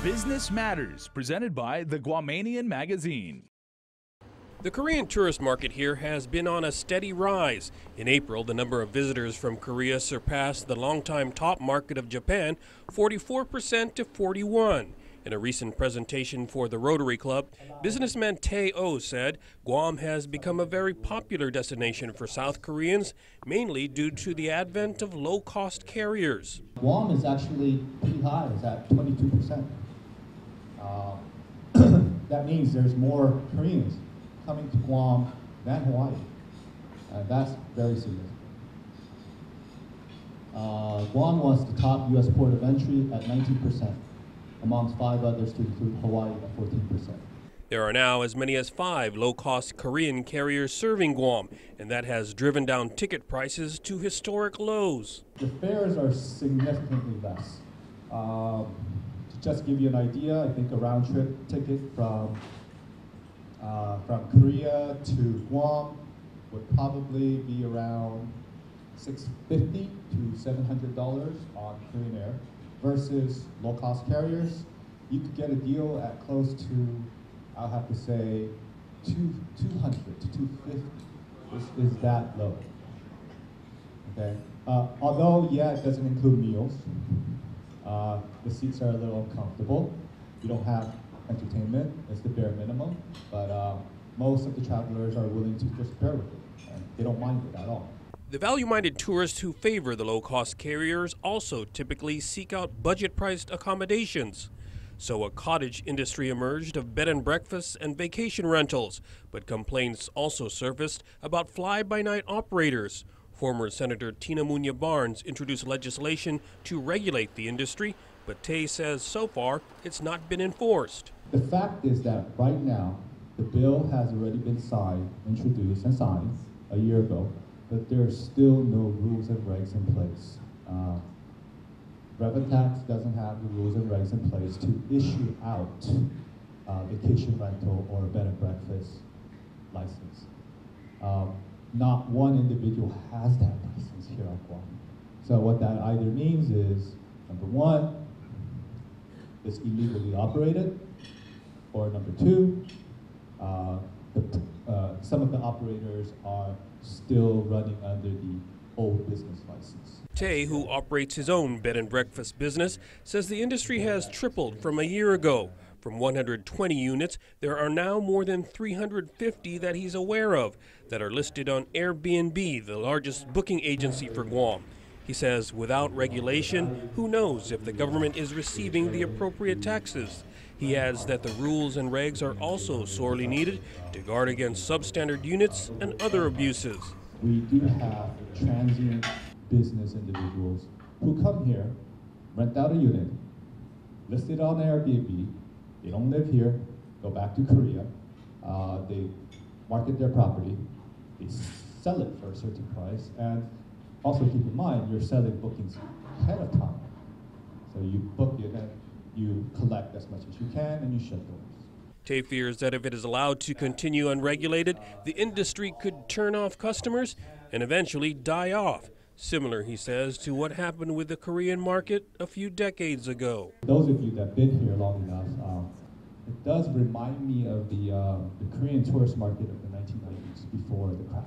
Business Matters, presented by the Guamanian Magazine. The Korean tourist market here has been on a steady rise. In April, the number of visitors from Korea surpassed the longtime top market of Japan, 44% to 41%. In a recent presentation for the Rotary Club, businessman Tae Oh said Guam has become a very popular destination for South Koreans, mainly due to the advent of low-cost carriers. Guam is actually pretty high. It's at 22%. That means there's more Koreans coming to Guam than Hawaii. That's very significant. Guam was the top U.S. port of entry at 19%, amongst 5 others to include Hawaii at 14%. There are now as many as 5 low-cost Korean carriers serving Guam, and that has driven down ticket prices to historic lows. The fares are significantly less. To just give you an idea, I think a round-trip ticket from Korea to Guam would probably be around $650 to $700 on Korean Air, versus low-cost carriers. You could get a deal at close to, I'll have to say, $200 to $250. This is that low. Okay. Although, yeah, it doesn't include meals. The seats are a little uncomfortable. You don't have entertainment. It's the bare minimum. But most of the travelers are willing to just bear with it, and they don't mind it at all. The value-minded tourists who favor the low-cost carriers also typically seek out budget-priced accommodations. So a cottage industry emerged of bed and breakfasts and vacation rentals, but complaints also surfaced about fly-by-night operators. Former Senator Tina Muñoz Barnes introduced legislation to regulate the industry, but Tae says so far it's not been enforced. The fact is that right now, the bill has already been introduced and signed a year ago, but there are still no rules and regs in place. Tax doesn't have the rules and regs in place to issue out vacation rental or bed and breakfast license. Not one individual has that license here at Guam. So what that either means is, number one, it's illegally operated, or number two, some of the operators are still running under the old business license. Tae, who operates his own bed and breakfast business, says the industry has tripled from a year ago. From 120 units, there are now more than 350 that he's aware of that are listed on Airbnb, the largest booking agency for Guam. He says without regulation, who knows if the government is receiving the appropriate taxes. He adds that the rules and regs are also sorely needed to guard against substandard units and other abuses. We do have transient business individuals who come here, rent out a unit, list it on Airbnb, they don't live here, go back to Korea, they market their property, they sell it for a certain price, and also keep in mind, you're selling bookings ahead of time. So you book it and you collect as much as you can and you shut doors. Tae fears that if it is allowed to continue unregulated, the industry could turn off customers and eventually die off. Similar, he says, to what happened with the Korean market a few decades ago. Those of you that have been here long enough, it does remind me of the Korean tourist market of the 1990s before the crash.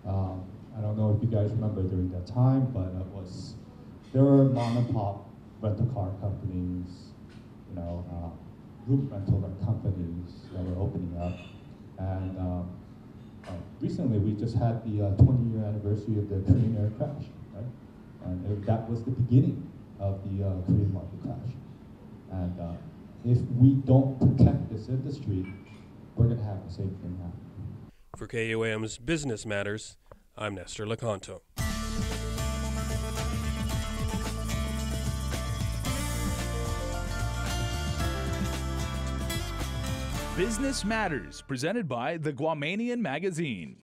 I don't know if you guys remember during that time, but there were mom and pop rental car companies, room rental companies that were opening up, and recently we just had the 20-year anniversary of the Korean Air crash, right? And that was the beginning of the Korean market crash. And if we don't protect this industry, we're going to have the same thing happen. For KUAM's Business Matters, I'm Nestor Lecanto. Business Matters, presented by the Guamanian Magazine.